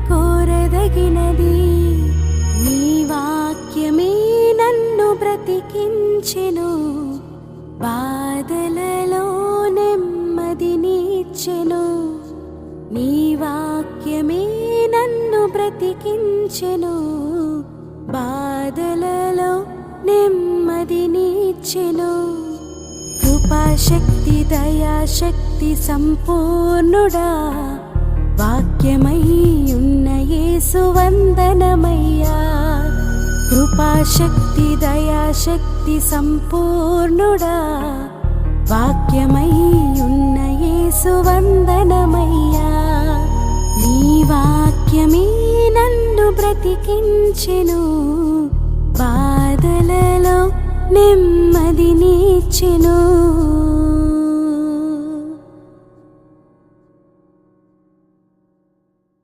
కోరదగినది. నీ వాక్యమే నన్ను బ్రతికించెను, బాధలలో నెమ్మదినిచ్చెను. నీ వాక్యమే నన్ను బ్రతికించెను, బాధలలో నెమ్మదినిచ్చెను. కృపాశక్తి దయాశక్తి సంపూర్ణుడా, వాక్యమై ఉన్న యేసు వందనమయ్యా. కృపాశక్తి దయాశక్తి సంపూర్ణుడా, వాక్యమై ఉన్న యేసు వందనమయ్యా. నీ వాక్యమే నన్ను బ్రతికించెను, బాధలలో నెమ్మదినిచ్చెను.